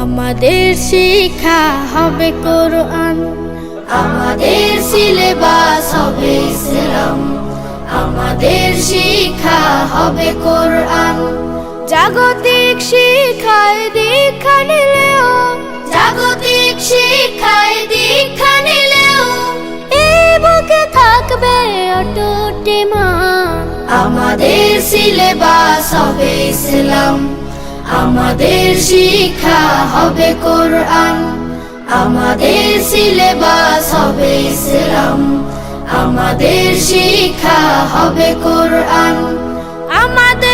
আমাদের শিক্ষা হবে কোরআন, আমাদের সিলেবাস হবে ইসলাম, আমাদের শিক্ষা হবে কোরআন। জাগতিক শিক্ষায় দীক্ষা নিলেও, জাগতিক শিক্ষায় দীক্ষা নিলেও এই বুকে থাকবে অটুট ঈমান। আমাদের সিলেবাস হবে ইসলাম, আমাদের শিক্ষা হবে কোরআন। আমাদের সিলেবাস হবে ইসলাম, আমাদের শিক্ষা হবে কোরআন। আমাদের